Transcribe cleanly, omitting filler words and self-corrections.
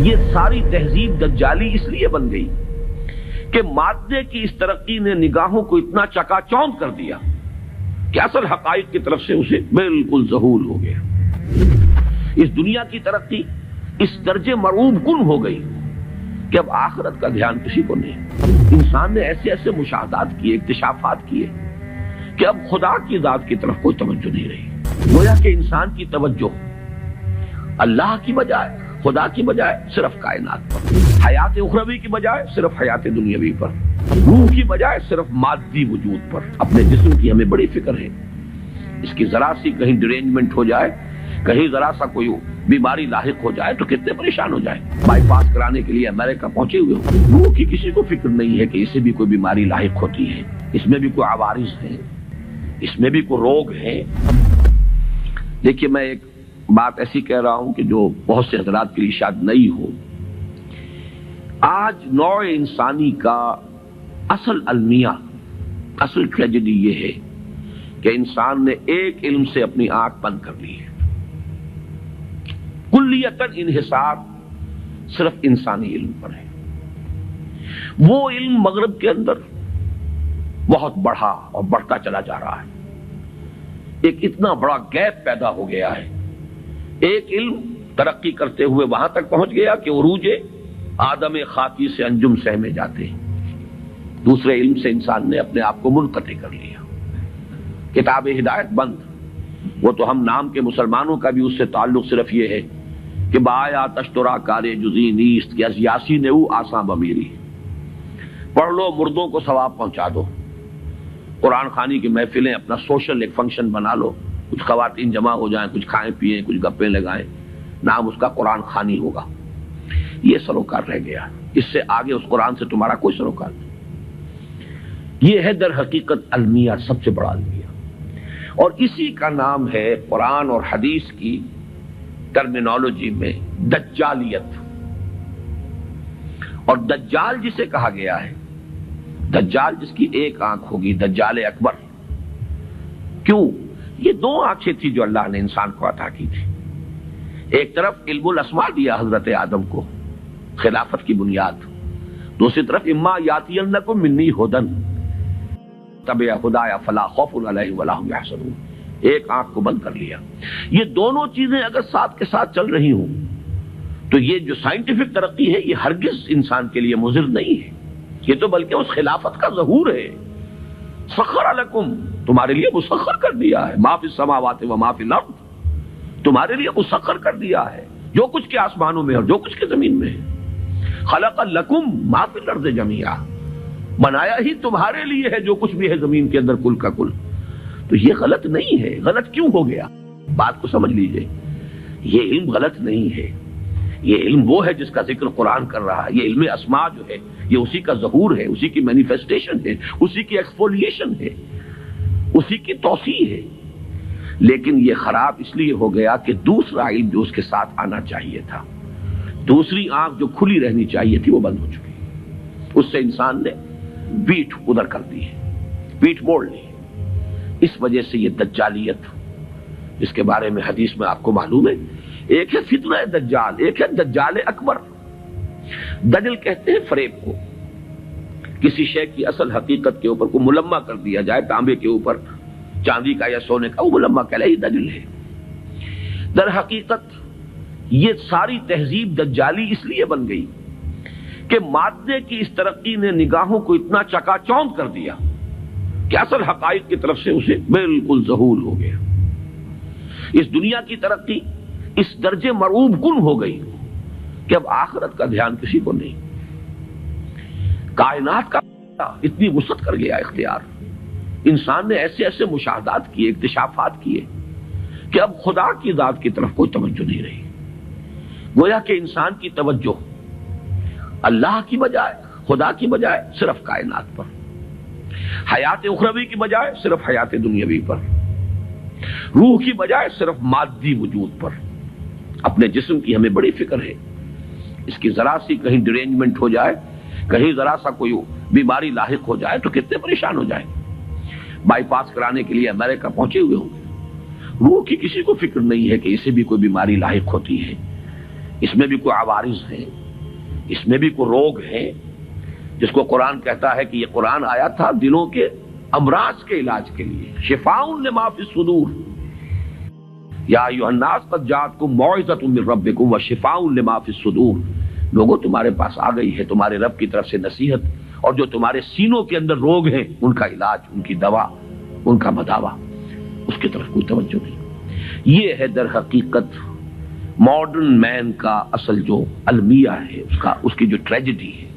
یہ ساری تہذیب دجالی اس لیے بن گئی کہ مادے کی اس ترقی نے نگاہوں کو اتنا چکا چوند کر دیا کہ اصل حقائق کی طرف سے اسے بالکل ذہول ہو گیا۔ اس دنیا کی ترقی اس درجے مرعوب کن ہو گئی کہ اب آخرت کا دھیان کسی کو نہیں۔ انسان نے ایسے ایسے مشاہدات کیے، اکتشافات کیے کہ اب خدا کی ذات کی طرف کوئی توجہ نہیں رہی۔ گویا کہ انسان کی توجہ اللہ کی بجائے، خدا کی بجائے صرف کائنات پر، حیات اخروی کی بجائے صرف حیات دنیاوی پر، روح کی بجائے صرف مادی وجود پر۔ اپنے جسم کی ہمیں بڑی فکر ہے، اس کی ذرا سی کہیں ڈرینجمنٹ ہو جائے، کہیں ذرا سا کوئی بیماری لاحق ہو جائے تو کتنے پریشان ہو جائے۔ بائی پاس کرانے کے لیے امریکہ پہنچے ہوئے ہو، روح کی کسی کو فکر نہیں ہے کہ اسے بھی کوئی بیماری لاحق ہوتی ہے، اس میں بھی کوئی عوارض ہے، اس میں بھی کوئی روگ ہے۔ دیکھیے میں ایک بات ایسی کہہ رہا ہوں کہ جو بہت سے حضرات کے لیے شاید نئی ہو۔ آج نوع انسانی کا اصل المیہ، اصل ٹریجڈی یہ ہے کہ انسان نے ایک علم سے اپنی آنکھ بند کر لی ہے۔ کلیتاً انحصار صرف انسانی علم پر ہے۔ وہ علم مغرب کے اندر بہت بڑھا اور بڑھتا چلا جا رہا ہے۔ ایک اتنا بڑا گیپ پیدا ہو گیا ہے۔ ایک علم ترقی کرتے ہوئے وہاں تک پہنچ گیا کہ عروج آدم خاکی سے انجم سہمے جاتے ہیں۔ دوسرے علم سے انسان نے اپنے آپ کو منقطع کر لیا۔ کتاب ہدایت بند، وہ تو ہم نام کے مسلمانوں کا بھی اس سے تعلق صرف یہ ہے کہ بایا تشترا کارے جزی نیست کہ از یاسین او آساں بمیری، پڑھ لو مردوں کو ثواب پہنچا دو۔ قرآن خوانی کی محفلیں اپنا سوشل ایک فنکشن بنا لو، کچھ خواتین جمع ہو جائیں، کچھ کھائیں پیئیں، کچھ گپیں لگائیں، نام اس کا قرآن خوانی ہوگا۔ یہ سروکار رہ گیا، اس سے آگے اس قرآن سے تمہارا کوئی سروکار نہیں۔ یہ ہے در حقیقت المیہ، سب سے بڑا المیہ، اور اسی کا نام ہے قرآن اور حدیث کی ٹرمینالوجی میں دجالیت۔ اور دجال جسے کہا گیا ہے، دجال جس کی ایک آنکھ ہوگی، دجال اکبر۔ کیوں؟ یہ دو آنکھیں تھی جو اللہ نے انسان کو عطا کی تھی۔ ایک طرف علم الاسماء دیا حضرت آدم کو، خلافت کی بنیاد، دوسری طرف اما یاتینکم منی ھدی تبع ہدایا فلا خوف علیہم ولا ھم یحزنون۔ ایک آنکھ کو بند کر لیا۔ یہ دونوں چیزیں اگر ساتھ کے ساتھ چل رہی ہوں تو یہ جو سائنٹیفک ترقی ہے یہ ہرگز انسان کے لیے مضر نہیں ہے، یہ تو بلکہ اس خلافت کا ظہور ہے۔ سخر لکم، تمہارے لیے مسخر کر دیا ہے، ما فی السماوات و ما فی الارض، تمہارے لیے مسخر کر دیا ہے جو کچھ کے آسمانوں میں اور جو کچھ کے زمین میں ہے۔ خلق لکم ما فی الارض جمیعا، بنایا ہی تمہارے لیے ہے جو کچھ بھی ہے زمین کے اندر کل کا کل۔ تو یہ غلط نہیں ہے۔ غلط کیوں ہو گیا؟ بات کو سمجھ لیجئے، یہ علم غلط نہیں ہے۔ یہ علم وہ ہے جس کا ذکر قرآن کر رہا ہے۔ یہ علم اسماء جو ہے یہ اسی کا ظہور ہے، اسی کی مینیفیسٹیشن ہے، اسی کی ایکسفولیشن ہے، اسی کی توسیع ہے۔ لیکن یہ خراب اس لیے ہو گیا کہ دوسرا علم جو اس کے ساتھ آنا چاہیے تھا، دوسری آنکھ جو کھلی رہنی چاہیے تھی، وہ بند ہو چکی۔ اس سے انسان نے پیٹھ ادھر کر دی ہے، پیٹھ موڑ لی۔ اس وجہ سے یہ دجالیت، جس کے بارے میں حدیث میں آپ کو معلوم ہے، ایک ہے فتنہ دجال، ایک ہے دجال اکبر۔ دجل کہتے ہیں فریب کو، کسی شے کی اصل حقیقت کے اوپر کو ملمہ کر دیا جائے، تانبے کے اوپر چاندی کا یا سونے کا، وہ ملمہ کہلاتا ہے، دجل ہے۔ در حقیقت یہ ساری تہذیب دجالی اس لیے بن گئی کہ مادے کی اس ترقی نے نگاہوں کو اتنا چکا چوند کر دیا کہ اصل حقائق کی طرف سے اسے بالکل ذہول ہو گیا۔ اس دنیا کی ترقی اس درجے مرعوب کن ہو گئی کہ اب آخرت کا دھیان کسی کو نہیں۔ کائنات کا اتنی وسعت کر گیا اختیار، انسان نے ایسے ایسے مشاہدات کیے، اکتشافات کیے کہ اب خدا کی ذات کی طرف کوئی توجہ نہیں رہی۔ گویا کہ انسان کی توجہ اللہ کی بجائے، خدا کی بجائے صرف کائنات پر، حیات اخروی کی بجائے صرف حیات دنیاوی پر، روح کی بجائے صرف مادی وجود پر۔ اپنے جسم کی ہمیں بڑی فکر ہے، اس کی ذرا سی کہیں ڈرینجمنٹ ہو جائے، کہیں ذرا سا کوئی بیماری لاحق ہو جائے تو کتنے پریشان ہو جائیں۔ بائی پاس کرانے کے لیے امریکہ پہنچے ہوئے ہوں گے، روح کی کسی کو فکر نہیں ہے کہ اسے بھی کوئی بیماری لاحق ہوتی ہے، اس میں بھی کوئی عوارض ہیں، اس میں بھی کوئی روگ ہیں، جس کو قرآن کہتا ہے کہ یہ قرآن آیا تھا دلوں کے امراض کے علاج کے لیے، شفاء لما فی الصدور، یا ایھا الناس قد جاءتکم موعظۃ من ربکم وشفاء لما فی الصدور، لوگوں تمہارے پاس آ گئی ہے تمہارے رب کی طرف سے نصیحت، اور جو تمہارے سینوں کے اندر روگ ہیں ان کا علاج، ان کی دوا، ان کا مداوا، اس کی طرف کوئی توجہ نہیں۔ یہ ہے در حقیقت ماڈرن مین کا اصل جو المیہ ہے، اس کی جو ٹریجڈی ہے۔